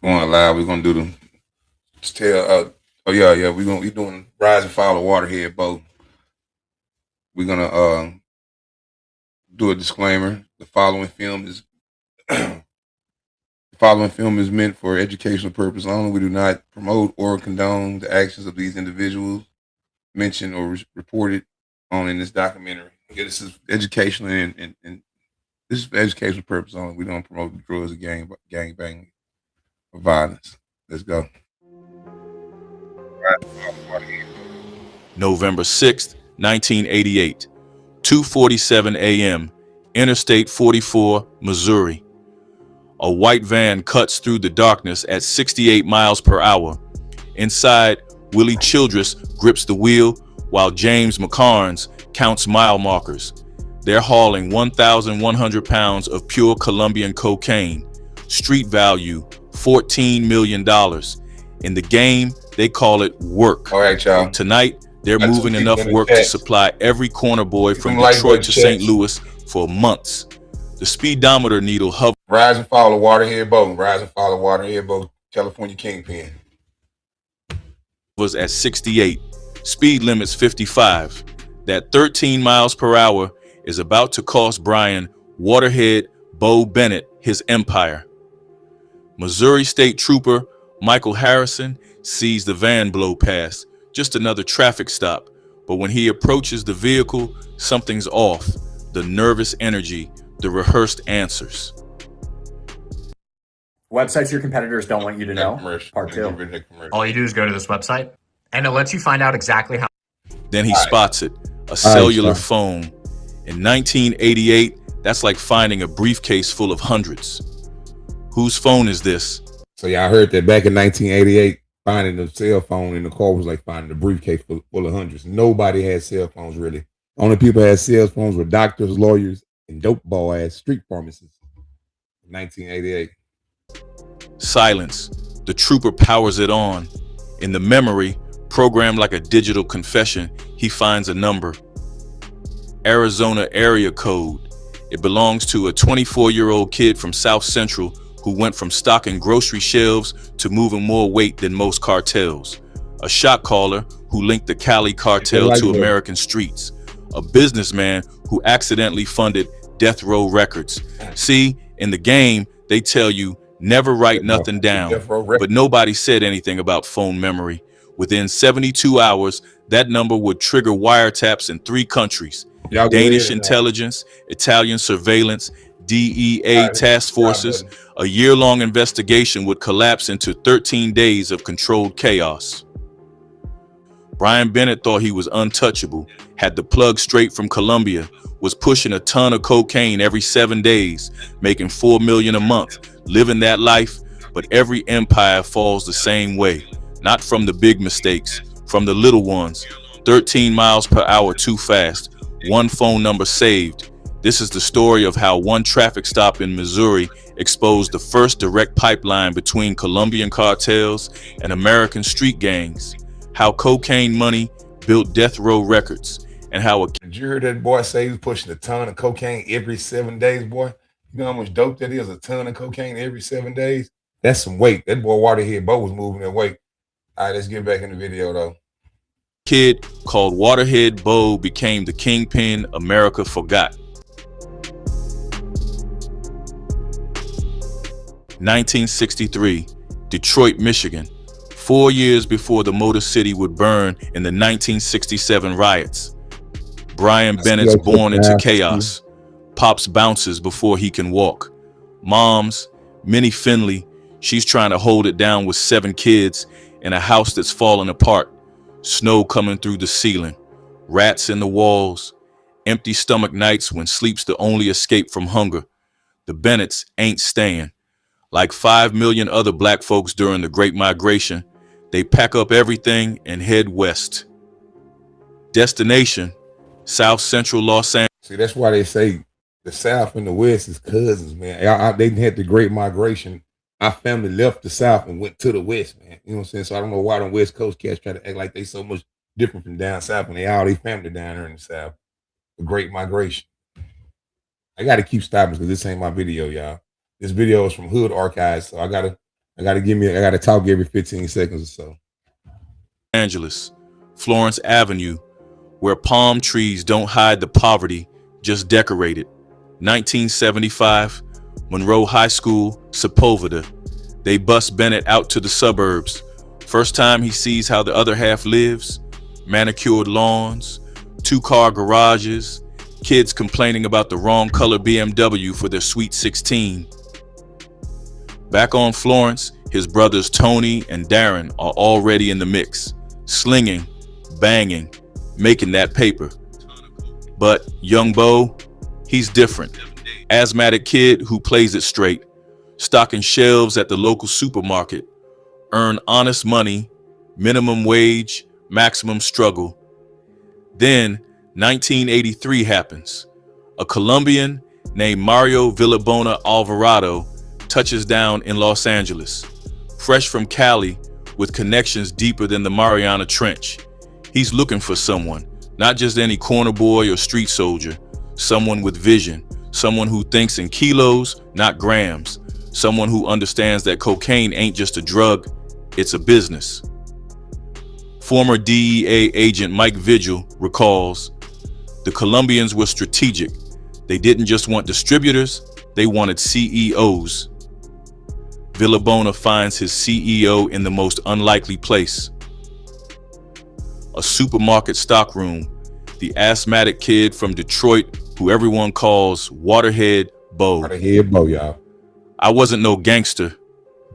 Going live. We're gonna do the just tell. Oh yeah. We doing rise and fall of Waterhead boat. We're gonna do a disclaimer. The following film is the following film is meant for educational purpose only. We do not promote or condone the actions of these individuals mentioned or reported on in this documentary. Yeah, this is educational and this is for educational purpose only. We don't promote drugs or gang banging or violence. Let's go. Rise and fall of Waterhead. November 6th, 1988, 2:47 a.m., Interstate 44, Missouri. A white van cuts through the darkness at 68 miles per hour. Inside, Willie Childress grips the wheel while James McCarnes counts mile markers. They're hauling 1,100 pounds of pure Colombian cocaine. Street value, $14 million. In the game, they call it work. All right, y'all. Tonight, they're Got some moving people enough in the work to chat. supply every corner boy from some light Detroit bulb to St. chats. Louis for months. The speedometer needle hovers Rise and fall of Waterhead boat. Rise and fall of Waterhead boat. California Kingpin. at 68. Speed limit's 55. That 13 miles per hour is about to cost Brian Waterhead Bo Bennett his empire. Missouri State Trooper Michael Harrison sees the van blow past. Just another traffic stop. But when he approaches the vehicle, something's off. The nervous energy, the rehearsed answers. Websites your competitors don't want you to know. Part 2. All you do is go to this website, and it lets you find out exactly how. Then he spots it, a cellular phone. In 1988, that's like finding a briefcase full of hundreds. Whose phone is this? So y'all heard that back in 1988, finding a cell phone in the car was like finding a briefcase full of hundreds. Nobody had cell phones really. Only people had cell phones were doctors, lawyers, and dope ball ass street pharmacists. 1988. Silence. The trooper powers it on. In the memory, programmed like a digital confession, he finds a number. Arizona area code. It belongs to a 24-year-old kid from South Central who went from stocking grocery shelves to moving more weight than most cartels. A shot caller who linked the Cali cartel to American streets. A businessman who accidentally funded Death Row Records. See, in the game, they tell you never write nothing down, but nobody said anything about phone memory. Within 72 hours, that number would trigger wiretaps in 3 countries. Danish intelligence, Italian surveillance, DEA task forces. A year-long investigation would collapse into 13 days of controlled chaos. Brian Bennett thought he was untouchable, had the plug straight from Colombia, was pushing a ton of cocaine every 7 days, making $4 million a month, living that life. But every empire falls the same way, not from the big mistakes, from the little ones. 13 miles per hour too fast, one phone number saved. This is the story of how one traffic stop in Missouri exposed the first direct pipeline between Colombian cartels and American street gangs. How cocaine money built Death Row Records, and how Did you hear that boy say he was pushing a ton of cocaine every 7 days, boy? You know how much dope that is? A ton of cocaine every 7 days? That's some weight. That boy Waterhead Bo was moving that weight. All right, let's get back in the video, though. Kid called Waterhead Bo became the kingpin America forgot. 1963, Detroit, Michigan. 4 years before the Motor City would burn in the 1967 riots. Brian Bennett's born into chaos. Pops bounces before he can walk. Mom's, Minnie Finley, she's trying to hold it down with 7 kids in a house that's falling apart. Snow coming through the ceiling. Rats in the walls. Empty stomach nights when sleep's the only escape from hunger. The Bennetts ain't staying. Like 5 million other black folks during the Great Migration, they pack up everything and head west. Destination, South Central Los Angeles. See, that's why they say the South and the West is cousins, man. They had the Great Migration. Our family left the South and went to the West, man. You know what I'm saying? So I don't know why the West Coast cats try to act like they so much different from down South when they all their family down here in the South. The Great Migration. I got to keep stopping because this ain't my video, y'all. This video is from Hood Archives, so I gotta I gotta talk every 15 seconds or so. Angeles, Florence Avenue, where palm trees don't hide the poverty, just decorate it. 1975, Monroe High School, Sepulveda. They bust Bennett out to the suburbs. First time he sees how the other half lives. Manicured lawns, 2-car garages, kids complaining about the wrong color BMW for their Sweet 16. Back on Florence, his brothers Tony and Darren are already in the mix, slinging, banging, making that paper. But young Bo, he's different. Asthmatic kid who plays it straight, stocking shelves at the local supermarket, earn honest money, minimum wage, maximum struggle. Then 1983 happens. A Colombian named Mario Villabona Alvarado touches down in Los Angeles, fresh from Cali with connections deeper than the Mariana Trench. He's looking for someone, not just any corner boy or street soldier, someone with vision, someone who thinks in kilos, not grams, someone who understands that cocaine ain't just a drug, it's a business. Former DEA agent Mike Vigil recalls, the Colombians were strategic. They didn't just want distributors, they wanted CEOs. Villabona finds his CEO in the most unlikely place. A supermarket stockroom, the asthmatic kid from Detroit who everyone calls Waterhead Bo. Waterhead Bo, y'all. I wasn't no gangster,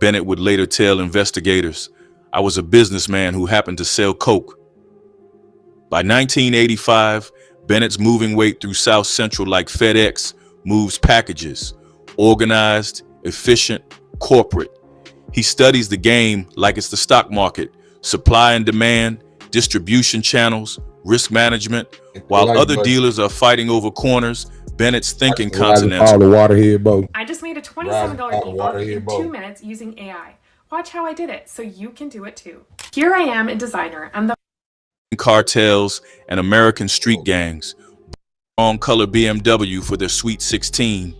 Bennett would later tell investigators. I was a businessman who happened to sell coke. By 1985, Bennett's moving weight through South Central like FedEx moves packages, organized, efficient, corporate. He studies the game like it's the stock market, supply and demand, distribution channels, risk management. While other dealers are fighting over corners, Bennett's thinking continental. I just made a $27 ebook in 2 minutes using AI. Watch how I did it so you can do it too. Here I am, a designer, and the cartels and American street gangs, wrong color BMW for their Sweet 16.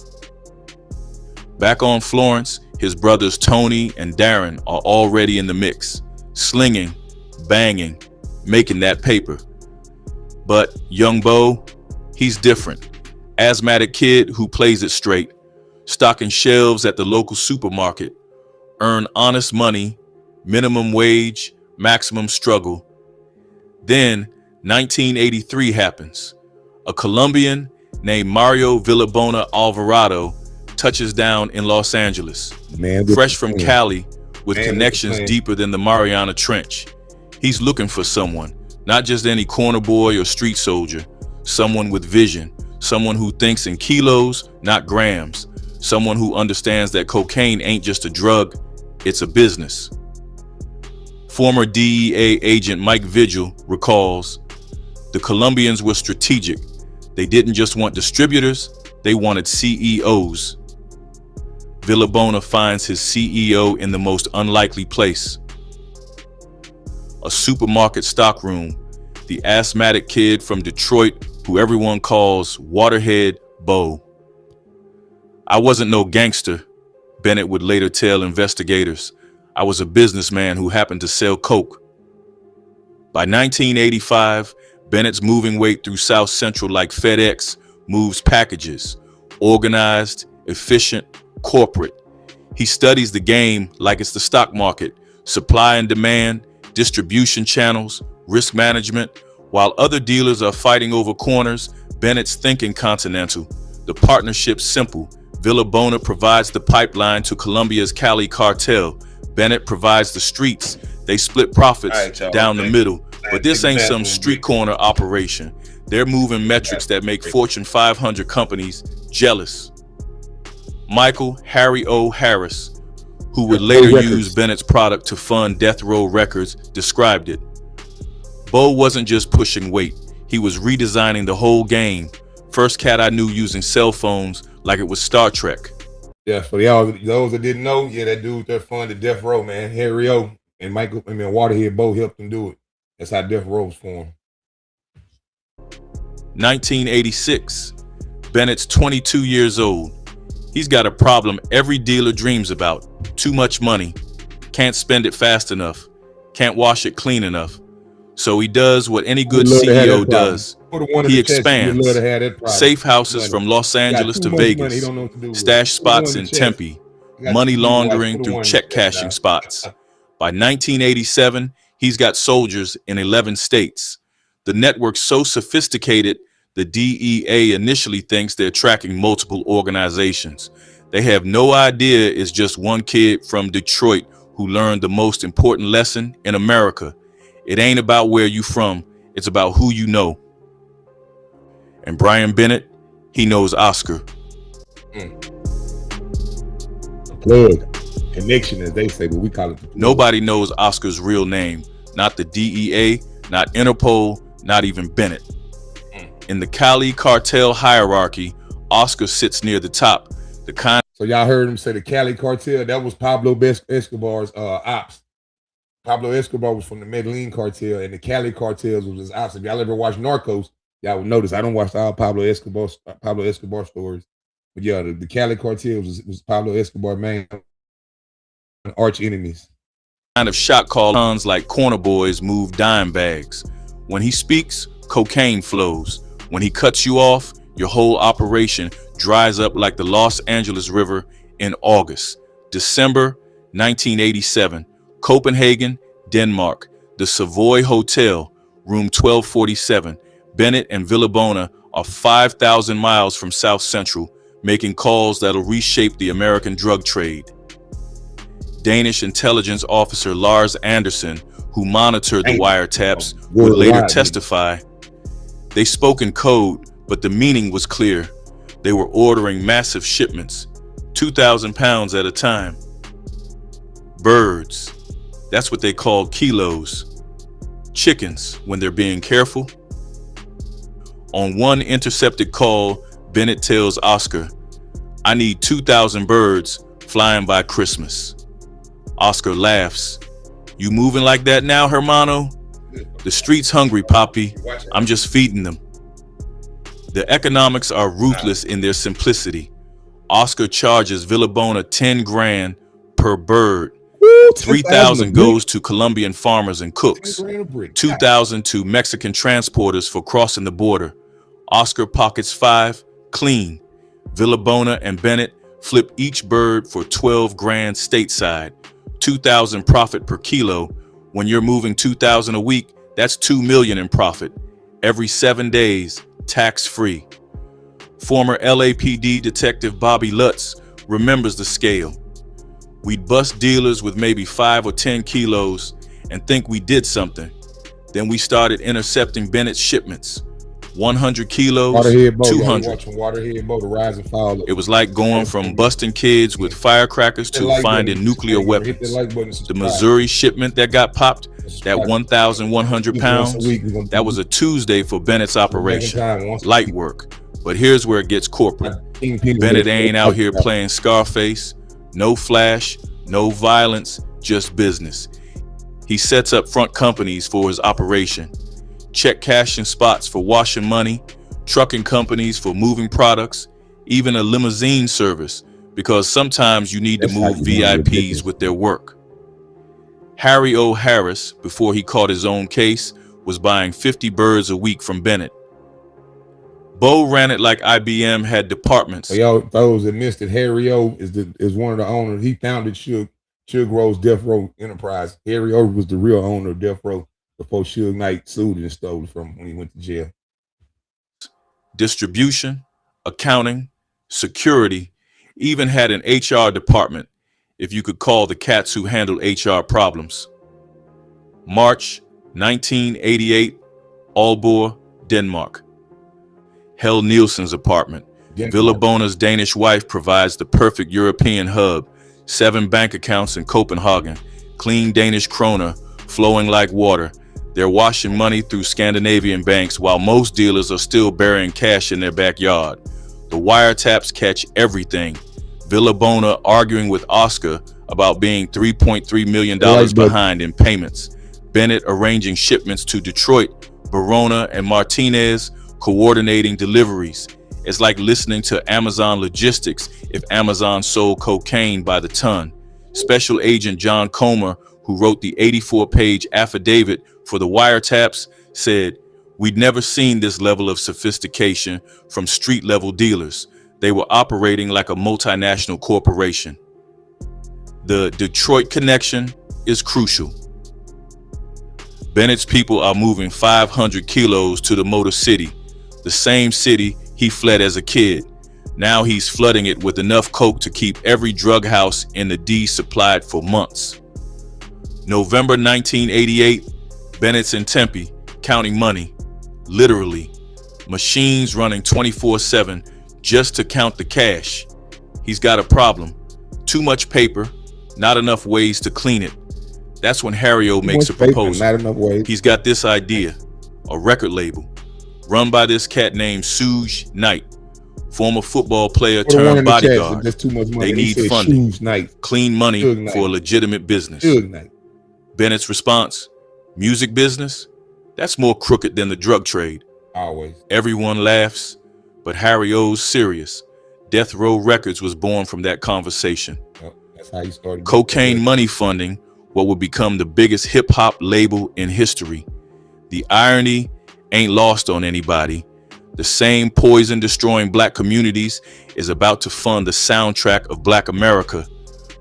Back on Florence, his brothers Tony and Darren are already in the mix, slinging, banging, making that paper. But young Bo, he's different. Asthmatic kid who plays it straight, stocking shelves at the local supermarket, earn honest money, minimum wage, maximum struggle. Then 1983 happens. A Colombian named Mario Villabona Alvarado touches down in Los Angeles, fresh from Cali with connections deeper than the Mariana Trench. He's looking for someone, not just any corner boy or street soldier, someone with vision, someone who thinks in kilos, not grams, someone who understands that cocaine ain't just a drug, it's a business. Former DEA agent Mike Vigil recalls, the Colombians were strategic. They didn't just want distributors, they wanted CEOs. Villabona finds his CEO in the most unlikely place. A supermarket stockroom, the asthmatic kid from Detroit who everyone calls Waterhead Bo. I wasn't no gangster, Bennett would later tell investigators. I was a businessman who happened to sell coke. By 1985, Bennett's moving weight through South Central like FedEx moves packages, organized, efficient, corporate. He studies the game like it's the stock market, supply and demand, distribution channels, risk management. While other dealers are fighting over corners, Bennett's thinking continental. The partnership's simple. Villabona provides the pipeline to Colombia's Cali cartel. Bennett provides the streets. They split profits down the middle. But this ain't some street corner operation. They're moving metrics that make Fortune 500 companies jealous. Michael Harry O. Harris, who would later use Bennett's product to fund Death Row Records, described it. Bo wasn't just pushing weight. He was redesigning the whole game. First cat I knew using cell phones like it was Star Trek. Yeah, for y'all, those that didn't know, that dude that funded Death Row, man, Harry O. and Waterhead Bo helped him do it. That's how Death Row was formed. 1986. Bennett's 22 years old. He's got a problem every dealer dreams about. Too much money. can't spend it fast enough, can't wash it clean enough. So he does what any good You'd love to have that CEO problem. does. Put a one in He the chat, you'd love expands. to have that problem. Safe houses Money. from Los Got Angeles too to much money, he Vegas. don't know what to do with it. Stash Put a one spots in in the chat. Tempe. Got Money two wives, laundering put a through one in the check chat cashing now. spots. By 1987, he's got soldiers in 11 states. The network's so sophisticated, the DEA initially thinks they're tracking multiple organizations. They have no idea it's just one kid from Detroit who learned the most important lesson in America. It ain't about where you from, it's about who you know. And Brian Bennett, he knows Oscar. Plug. Connection, as they say, but we call it the plug. Nobody knows Oscar's real name. Not the DEA, not Interpol, not even Bennett. In the Cali cartel hierarchy, Oscar sits near the top. So y'all heard him say the Cali cartel. That was Pablo Escobar's ops. Pablo Escobar was from the Medellin cartel, and the Cali cartels was his ops. If y'all ever watched Narcos, y'all would notice I don't watch all Pablo Escobar stories, but yeah, the Cali cartels was Pablo Escobar main arch enemies. Kind of shot call-ons like corner boys move dime bags. When he speaks, cocaine flows. When he cuts you off, your whole operation dries up like the Los Angeles River in August. December 1987, Copenhagen, Denmark, the Savoy Hotel, room 1247. Bennett and Villabona are 5,000 miles from South Central, making calls that'll reshape the American drug trade. Danish intelligence officer Lars Anderson, who monitored the wiretaps, would later testify. They spoke in code, but the meaning was clear. They were ordering massive shipments, 2,000 pounds at a time. Birds, that's what they called kilos. Chickens, when they're being careful. On one intercepted call, Bennett tells Oscar, "I need 2,000 birds flying by Christmas." Oscar laughs. "You moving like that now, hermano? The street's hungry, Poppy. I'm just feeding them." The economics are ruthless in their simplicity. Oscar charges Villabona 10 grand per bird. 3,000 goes to Colombian farmers and cooks. 2,000 to Mexican transporters for crossing the border. Oscar pockets 5, clean. Villabona and Bennett flip each bird for 12 grand stateside. 2,000 profit per kilo. When you're moving 2,000 a week, that's 2 million in profit. Every 7 days, tax-free. Former LAPD detective Bobby Lutz remembers the scale. We'd bust dealers with maybe 5 or 10 kilos and think we did something. Then we started intercepting Bennett's shipments. 100 kilos, 200. It was like going from busting kids with firecrackers to finding nuclear weapons. The Missouri shipment that got popped, that 1,100 pounds, that was a Tuesday for Bennett's operation. Light work. But here's where it gets corporate. Bennett ain't out here playing Scarface. No flash, no violence, just business. He sets up front companies for his operation. Check cashing spots for washing money, trucking companies for moving products, even a limousine service, because sometimes you need to move VIPs with their work. Harry O. Harris, before he caught his own case, was buying 50 birds a week from Bennett. Bo ran it like IBM had departments. Y'all, those that missed it, Harry O. is one of the owners. He founded Suge Rowe's Death Row Enterprise. Harry O. was the real owner of Death Row before Suge Knight sued and stole it from when he went to jail. Distribution, accounting, security, even had an HR department, if you could call the cats who handled HR problems. March 1988, Aalborg, Denmark. Hell Nielsen's apartment. Villabona's Danish wife provides the perfect European hub. 7 bank accounts in Copenhagen. Clean Danish kroner flowing like water. They're washing money through Scandinavian banks while most dealers are still burying cash in their backyard. The wiretaps catch everything. Villabona arguing with Oscar about being $3.3 million behind in payments. Bennett arranging shipments to Detroit, Verona, and Martinez, coordinating deliveries. It's like listening to Amazon Logistics if Amazon sold cocaine by the ton. Special Agent John Comer, who wrote the 84-page affidavit for the wiretaps, said, "We'd never seen this level of sophistication from street-level dealers. They were operating like a multinational corporation." The Detroit connection is crucial. Bennett's people are moving 500 kilos to the Motor City, the same city he fled as a kid. Now he's flooding it with enough coke to keep every drug house in the D supplied for months. November 1988, Bennett's in Tempe, counting money, literally. Machines running 24/7 just to count the cash. He's got a problem. Too much paper, not enough ways to clean it. That's when Harry O makes a proposal. Not enough ways. He's got this idea, a record label, run by this cat named Suge Knight, former football player turned bodyguard. Too much money. They need funding, Knight. Clean money for a legitimate business. Bennett's response, music business? That's more crooked than the drug trade. Always. Everyone laughs, but Harry O's serious. Death Row Records was born from that conversation. That's how he started. Cocaine money funding what would become the biggest hip-hop label in history. The irony ain't lost on anybody. The same poison destroying black communities is about to fund the soundtrack of Black America.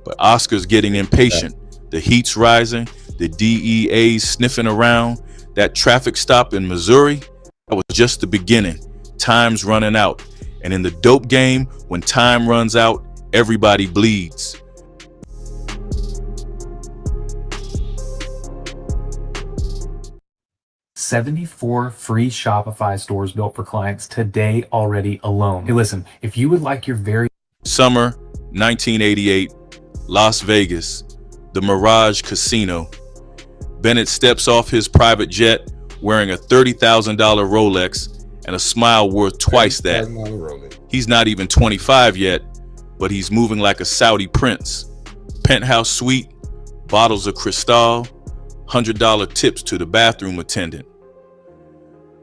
But Oscar's getting impatient. The heat's rising. The DEA's sniffing around. That traffic stop in Missouri, that was just the beginning. Time's running out. And in the dope game, when time runs out, everybody bleeds. $74 free Shopify stores built for clients today already alone. Hey, listen, if you would like your very... Summer 1988, Las Vegas, the Mirage Casino. Bennett steps off his private jet wearing a $30,000 Rolex and a smile worth twice that. He's not even 25 yet, but he's moving like a Saudi prince. Penthouse suite, bottles of Cristal, $100 tips to the bathroom attendant.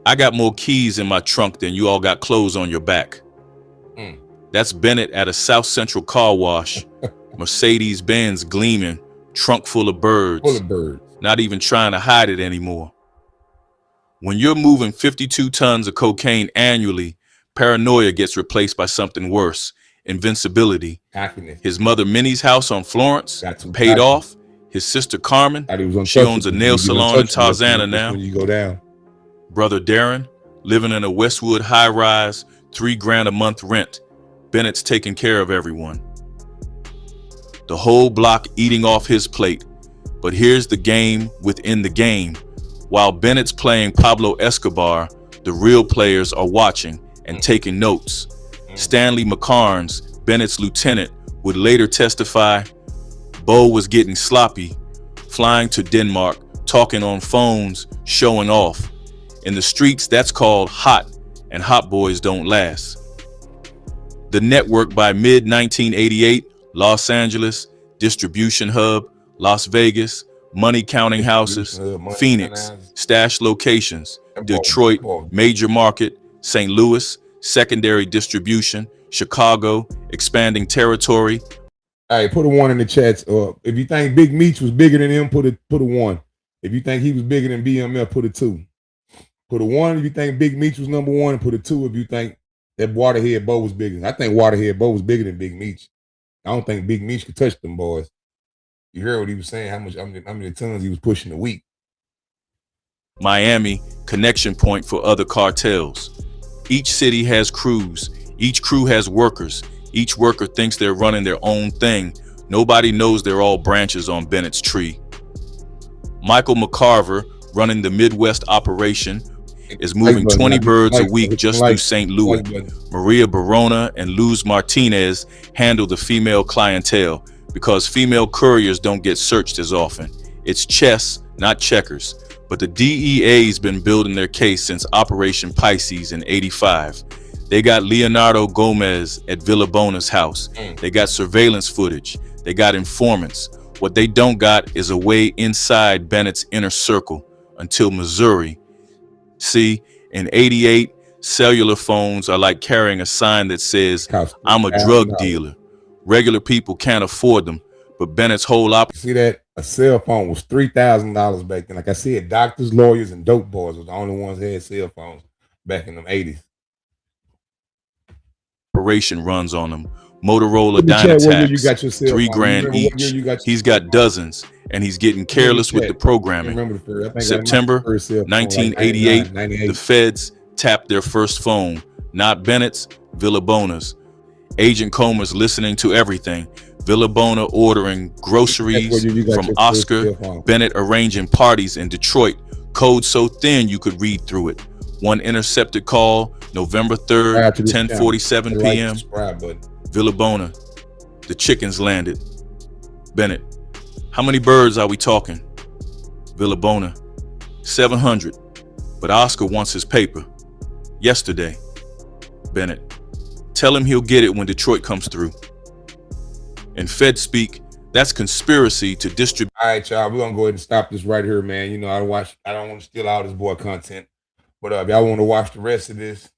I got more keys in my trunk than you all got clothes on your back. That's Bennett at a South Central car wash. Mercedes-Benz gleaming, trunk full of birds. Not even trying to hide it anymore. When you're moving 52 tons of cocaine annually, paranoia gets replaced by something worse. Invincibility. His mother Minnie's house on Florence paid off. His sister Carmen, she owns a nail salon in Tarzana now. When you go down. Brother Darren, living in a Westwood high-rise, $3,000 a month rent. Bennett's taking care of everyone. The whole block eating off his plate. But here's the game within the game. While Bennett's playing Pablo Escobar, the real players are watching and taking notes. Stanley McCarnes, Bennett's lieutenant, would later testify, Bo was getting sloppy, flying to Denmark, talking on phones, showing off. In the streets, that's called hot, and hot boys don't last. The network by mid-1988, Los Angeles, distribution hub, Las Vegas, money counting houses, Phoenix, stash locations, Detroit, major market, St. Louis, secondary distribution, Chicago, expanding territory. All right, put a 1 in the chats. If you think Big Meech was bigger than him, put a 1. If you think he was bigger than BMF, put a 2. Put a 1 if you think Big Meech was number 1, and put a 2 if you think that Waterhead Bo was bigger. I think Waterhead Bo was bigger than Big Meech. I don't think Big Meech could touch them boys. You heard what he was saying, how many tons he was pushing a week. Miami, connection point for other cartels. Each city has crews. Each crew has workers. Each worker thinks they're running their own thing. Nobody knows they're all branches on Bennett's tree. Michael McCarver, running the Midwest operation, is moving 20 birds a week just through St. Louis. Maria Barona and Luz Martinez handle the female clientele because female couriers don't get searched as often. It's chess, not checkers. But the DEA's been building their case since Operation Pisces in '85. They got Leonardo Gomez at Villa Bona's house. They got surveillance footage. They got informants. What they don't got is a way inside Bennett's inner circle until Missouri. See, in '88, cellular phones are like carrying a sign that says, I'm a drug dealer. Regular people can't afford them, but Bennett's whole See that? A cell phone was $3,000 back then. Like I said, doctors, lawyers, and dope boys were the only ones that had cell phones back in the 80s. operation runs on them. Motorola Put in the chat what year you Dynatacs, got your cell phone. You $3 grand remember what year each. you got your He's cell got phone? dozens, and he's getting careless with the programming. Remember the first, I think September my first cell phone, like 1988, 98. the feds tapped their first phone, not Bennett's, Villabona's. Agent Comer's listening to everything. Villabona ordering groceries from Oscar, Bennett arranging parties in Detroit, code so thin you could read through it. One intercepted call, November 3rd, 10:47 p.m. Villabona, the chickens landed. Bennett, how many birds are we talking? Villabona, 700, but Oscar wants his paper. Yesterday. Bennett, tell him he'll get it when Detroit comes through. In Fed speak, that's conspiracy to distribute. All right, y'all, we're gonna go ahead and stop this right here, man. You know, I don't want to steal all this boy content. But if y'all want to watch the rest of this,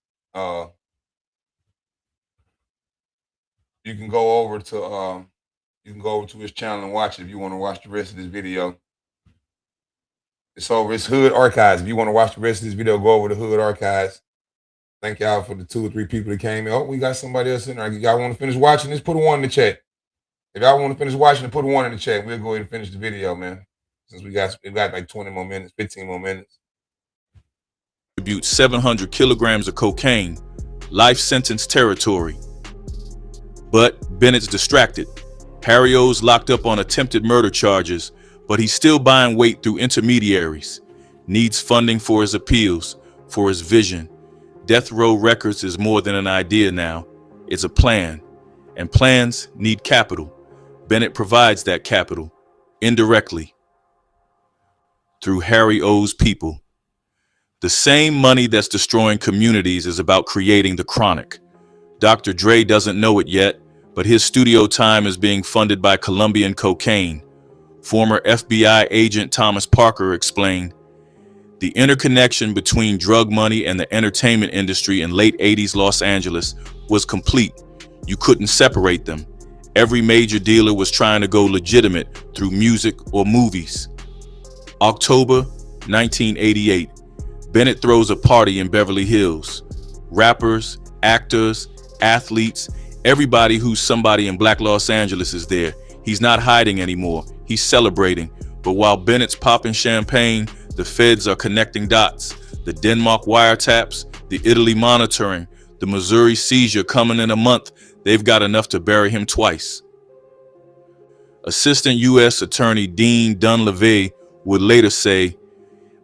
you can go over to his channel and watch it if you want to watch the rest of this video. It's over. It's Hood Archives. If you want to watch the rest of this video, go over to Hood Archives. Thank y'all for the 2 or 3 people that came in. Oh, we got somebody else in there. Y'all want to finish watching this? Put a 1 in the chat. If y'all want to finish watching it, put a 1 in the chat. We'll go ahead and finish the video, man. Since we got like 20 more minutes, 15 more minutes. 700 kilograms of cocaine, life sentence territory. But Bennett's distracted. Harry O's locked up on attempted murder charges, but he's still buying weight through intermediaries. Needs funding for his appeals, for his vision. Death Row Records is more than an idea now. It's a plan, and plans need capital. Bennett provides that capital, indirectly, through Harry O's people. The same money that's destroying communities is about creating the chronic. Dr. Dre doesn't know it yet, but his studio time is being funded by Colombian cocaine. Former FBI agent Thomas Parker explained, the interconnection between drug money and the entertainment industry in late 80s Los Angeles was complete. You couldn't separate them. Every major dealer was trying to go legitimate through music or movies. October 1988. Bennett throws a party in Beverly Hills. Rappers, actors, athletes, everybody who's somebody in Black Los Angeles is there. He's not hiding anymore. He's celebrating. But while Bennett's popping champagne, the feds are connecting dots. The Denmark wiretaps, the Italy monitoring, the Missouri seizure coming in a month. They've got enough to bury him twice. Assistant U.S. Attorney Dean Dunleavy would later say,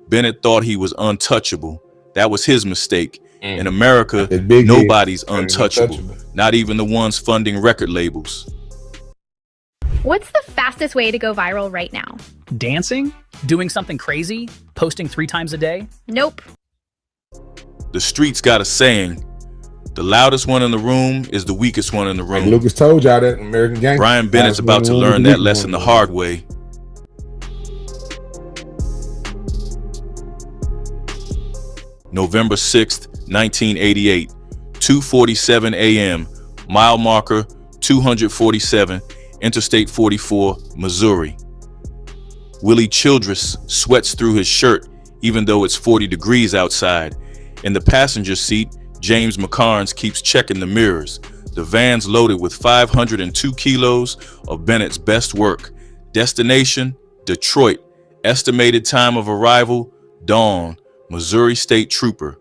Bennett thought he was untouchable. That was his mistake. In America, nobody's untouchable, not even the ones funding record labels. What's the fastest way to go viral right now? Dancing? Doing something crazy? Posting 3 times a day? Nope. The streets got a saying, the loudest one in the room is the weakest one in the room. Like Lucas told y'all that American Gangster. Brian Bennett's about to learn that lesson the hard way. November 6th, 1988, 2:47 a.m., mile marker 247, Interstate 44, Missouri. Willie Childress sweats through his shirt even though it's 40 degrees outside. In the passenger seat, James McCarnes keeps checking the mirrors. The van's loaded with 502 kilos of Bennett's best work. Destination, Detroit. Estimated time of arrival, dawn. Missouri State Trooper.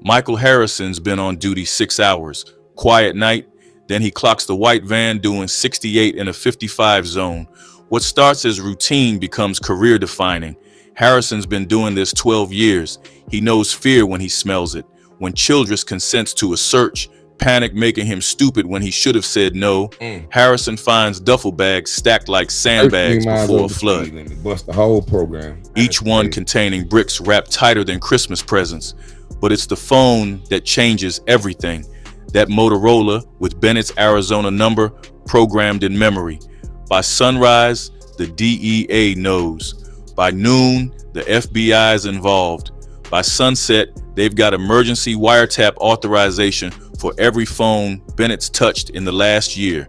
Michael Harrison's been on duty 6 hours. Quiet night, then he clocks the white van doing 68 in a 55 zone. What starts as routine becomes career defining. Harrison's been doing this 12 years. He knows fear when he smells it. When Childress consents to a search, panic making him stupid when he should have said no, Harrison finds duffel bags stacked like sandbags before a flood. Bust the whole program. Each one containing bricks wrapped tighter than Christmas presents. But it's the phone that changes everything. That Motorola with Bennett's Arizona number programmed in memory. By sunrise, the DEA knows. By noon, the FBI is involved. By sunset, they've got emergency wiretap authorization for every phone Bennett's touched in the last year.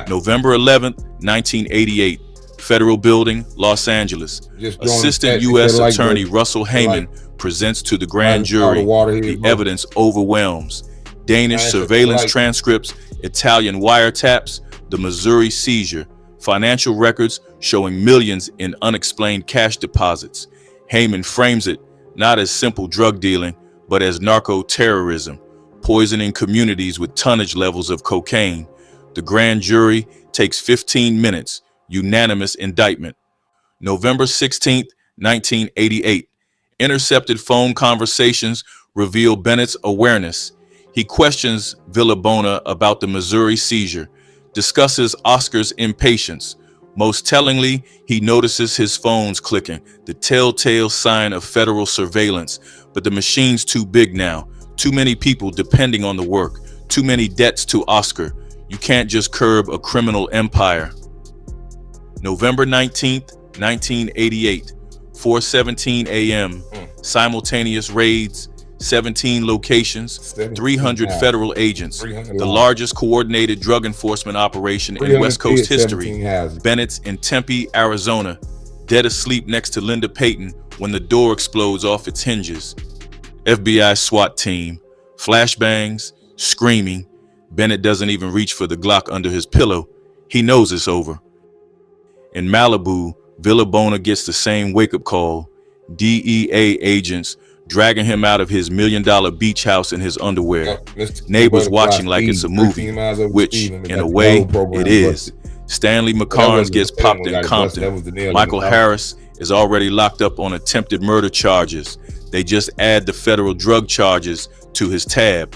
November 11th, 1988, Federal Building, Los Angeles. Just throwing Assistant facts U.S. together like Attorney this. Russell Heyman presents to the grand Right, all the jury. water here, The bro. evidence overwhelms. Danish Nice, surveillance like- transcripts, Italian wiretaps, the Missouri seizure, financial records showing millions in unexplained cash deposits. Heyman frames it not as simple drug dealing, but as narco-terrorism, poisoning communities with tonnage levels of cocaine. The grand jury takes 15 minutes, unanimous indictment. November 16th, 1988. Intercepted phone conversations reveal Bennett's awareness. He questions Villabona about the Missouri seizure, discusses Oscar's impatience. Most tellingly, he notices his phone's clicking, the telltale sign of federal surveillance. But the machine's too big now. Too many people depending on the work. Too many debts to Oscar. You can't just curb a criminal empire. November 19th, 1988, 4:17 a.m. Simultaneous raids, 17 locations, 300 federal agents. 300 The lives. largest coordinated drug enforcement operation in West Coast history. 17 houses. Bennett's in Tempe, Arizona, dead asleep next to Linda Payton when the door explodes off its hinges. FBI SWAT team, flashbangs, screaming. Bennett doesn't even reach for the Glock under his pillow. He knows it's over. In Malibu, Villabona gets the same wake-up call. DEA agents dragging him out of his $1 million beach house in his underwear. Yep, Mr. Neighbors Butterfly watching like it's a Speed, movie, 13 miles over which, speed limit. in Got a the way, whole program it is. busted. Stanley That McCarnes wasn't gets the popped one in got busted. Compton. That was the nail in Michael the coffin. Harris is already locked up on attempted murder charges. They just add the federal drug charges to his tab.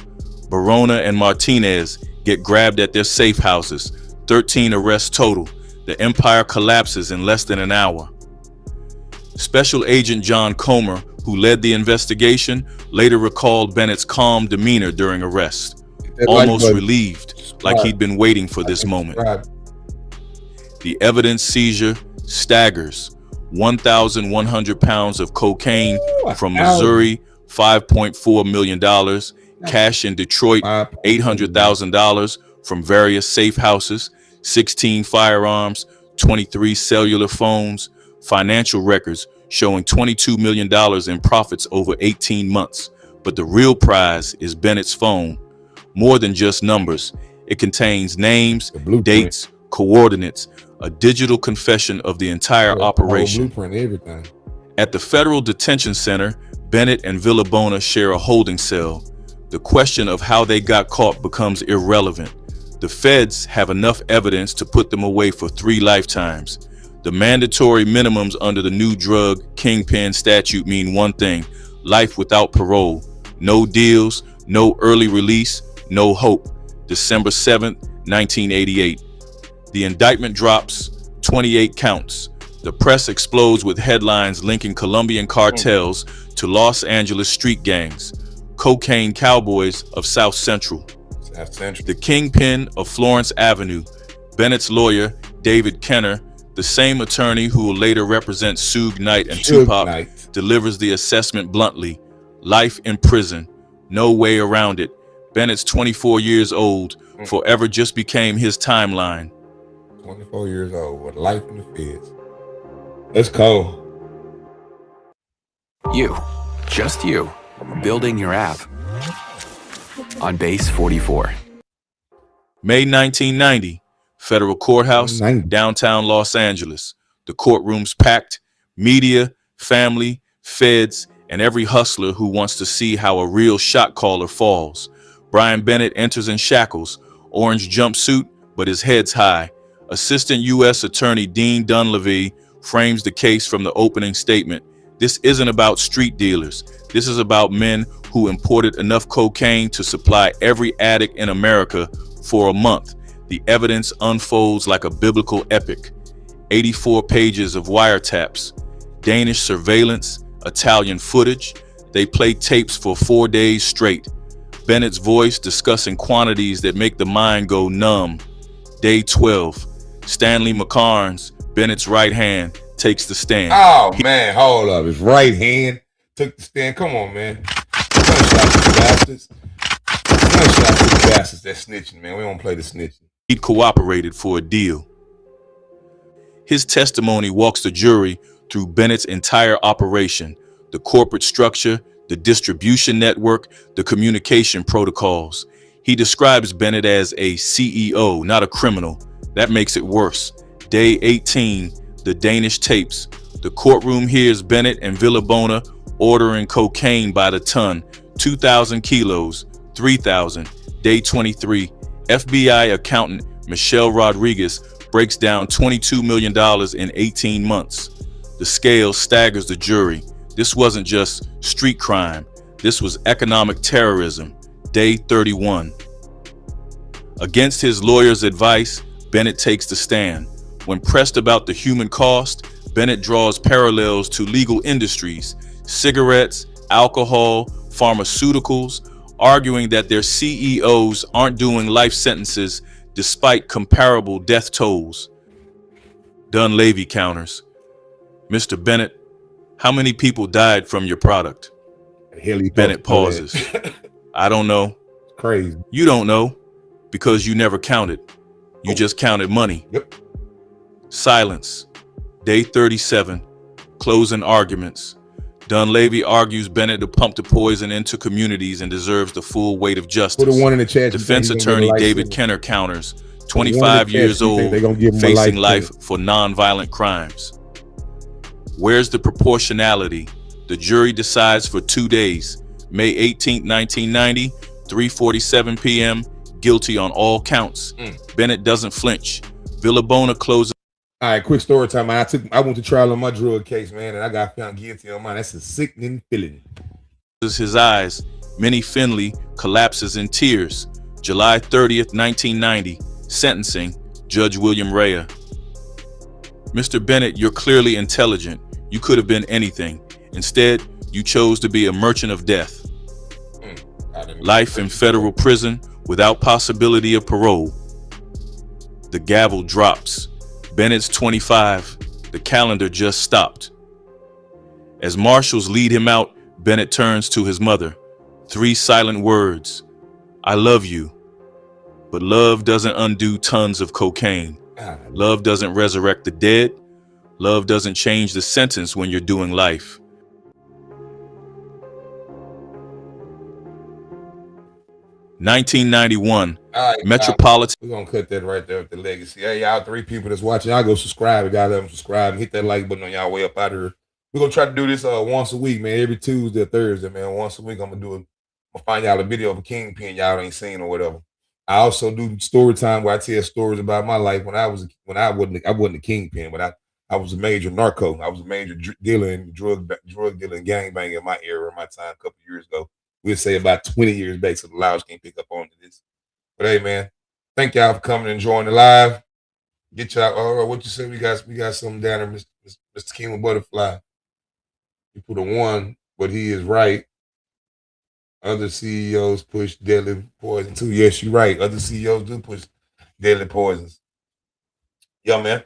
Barona and Martinez get grabbed at their safe houses. 13 arrests total. The empire collapses in less than an hour. Special Agent John Comer, who led the investigation, later recalled Bennett's calm demeanor during arrest. That like Almost button. relieved, like he'd been waiting for this moment. Right. The evidence seizure staggers. 1,100 pounds of cocaine Ooh, from ow. Missouri, $5.4 million. Cash in Detroit, $800,000 from various safe houses. 16 firearms, 23 cellular phones. Financial records showing $22 million in profits over 18 months. But the real prize is Bennett's phone. More than just numbers. It contains names, blueprint. dates, coordinates, a digital confession of the entire The whole operation. blueprint, everything. At the Federal Detention Center, Bennett and Villabona share a holding cell. The question of how they got caught becomes irrelevant. The feds have enough evidence to put them away for 3 lifetimes. The mandatory minimums under the new drug kingpin statute mean one thing: life without parole. No deals, no early release, no hope. December 7th, 1988. The indictment drops, 28 counts. The press explodes with headlines linking Colombian cartels to Los Angeles street gangs, cocaine cowboys of South Central. South Central. The kingpin of Florence Avenue, Bennett's lawyer, David Kenner, the same attorney who will later represent Suge Knight and Suge Tupac, Knight. delivers the assessment bluntly: life in prison, no way around it. Bennett's 24 years old, forever just became his timeline. 24 years old with life in the feds. Let's go. You, just you, building your app on Base 44. May 1990, Federal Courthouse, 90. downtown Los Angeles. The courtroom's packed. Media, family, feds, and every hustler who wants to see how a real shot caller falls. Brian Bennett enters in shackles, orange jumpsuit, but his head's high. Assistant U.S. Attorney Dean Dunleavy frames the case from the opening statement. This isn't about street dealers. This is about men who imported enough cocaine to supply every addict in America for a month. The evidence unfolds like a biblical epic. 84 pages of wiretaps, Danish surveillance, Italian footage. They play tapes for 4 days straight. Bennett's voice discussing quantities that make the mind go numb. Day 12. Stanley McCarnes, Bennett's right hand, takes the stand. Oh, man, hold up. His right hand took the stand. Come on, man. Gunshot to the bastards. Gunshot to the bastards. That snitching, man. We don't play the snitching. He cooperated for a deal. His testimony walks the jury through Bennett's entire operation, the corporate structure, the distribution network, the communication protocols. He describes Bennett as a CEO, not a criminal. That makes it worse. Day 18, the Danish tapes. The courtroom hears Bennett and Villabona ordering cocaine by the ton, 2,000 kilos, 3,000. Day 23, FBI accountant Michelle Rodriguez breaks down $22 million in 18 months. The scale staggers the jury. This wasn't just street crime. This was economic terrorism. Day 31. Against his lawyer's advice, Bennett takes the stand. When pressed about the human cost, Bennett draws parallels to legal industries, cigarettes, alcohol, pharmaceuticals, arguing that their CEOs aren't doing life sentences despite comparable death tolls. Dunleavy counters. Mr. Bennett, how many people died from your product? Bennett pauses. I don't know. Crazy. You don't know because you never counted. You just counted money. Yep. Silence. Day 37. Closing arguments. Dunleavy argues Bennett to pump the poison into communities and deserves the full weight of justice. Put a one in the chat. Defense attorney David Kenner counters. 25 years old, facing life for nonviolent crimes. Where's the proportionality? The jury decides for 2 days. May 18, 1990, 3:47 p.m. Guilty on all counts. Bennett doesn't flinch. Villabona closes. All right, quick story time. I went to trial on my drug case, man, and I got found guilty on mine. That's a sickening feeling. His eyes. Minnie Finley collapses in tears. July 30th, 1990. Sentencing. Judge William Rea. Mr. Bennett, you're clearly intelligent. You could have been anything. Instead, you chose to be a merchant of death. Life in federal prison without possibility of parole. The gavel drops. Bennett's 25. The calendar just stopped. As marshals lead him out, Bennett turns to his mother. 3 silent words. I love you. But love doesn't undo tons of cocaine. Love doesn't resurrect the dead. Love doesn't change the sentence when you're doing life. (1991) Metropolitan. We're gonna cut that right there with the legacy. Hey, y'all 3 people that's watching, y'all go subscribe. You gotta let them subscribe and hit that like button on y'all way up out of here. We're gonna try to do this once a week, man. Every Tuesday or Thursday, man. Once a week, I'm gonna do it. I'm gonna find y'all a video of a kingpin y'all ain't seen or whatever. I also do story time where I tell stories about my life when I wasn't a kingpin, but I was a major narco. I was a major dealer and drug dealer and gangbanger in my era, my time, a couple of years ago. We'll say about 20 years back, so the lives can't pick up on this. But hey, man, thank y'all for coming and joining the live. Get y'all. What you say? We got something down there, Mr. King of Butterfly. You put a 1, but he is right. Other CEOs push deadly poison too. Yes, you're right. Other CEOs do push deadly poisons. Yeah, man.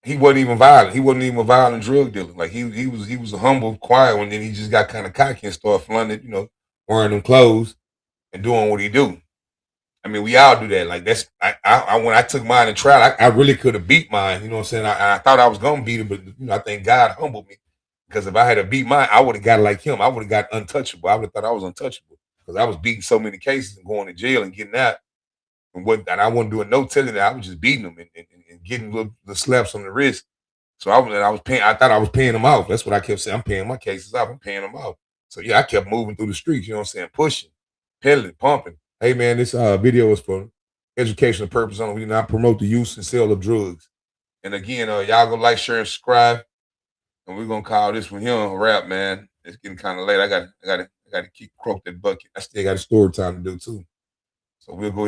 He wasn't even violent. He wasn't even a violent drug dealer. Like he was a humble, quiet one. Then he just got kind of cocky and started flaunting, wearing them clothes and doing what he do. I mean, we all do that. Like that's when I took mine in trial, I really could have beat mine. You know what I'm saying? I thought I was gonna beat it, but I think God humbled me. Because if I had to beat mine, I would have got like him. I would have got untouchable. I would have thought I was untouchable because I was beating so many cases and going to jail and getting out. And I wasn't doing no telling that. I was just beating them and getting little slaps on the wrist. So I was paying. I thought I was paying them off. That's what I kept saying. I'm paying my cases off. I'm paying them off. So yeah, I kept moving through the streets. You know what I'm saying? Pushing, pedaling, pumping. Hey man, this video is for educational purpose only. We do not promote the use and sale of drugs. And again, y'all go like, share, and subscribe. And we're gonna call this one here a wrap, man. It's getting kind of late. I gotta keep croak that bucket. I still got a story time to do too. So we'll go.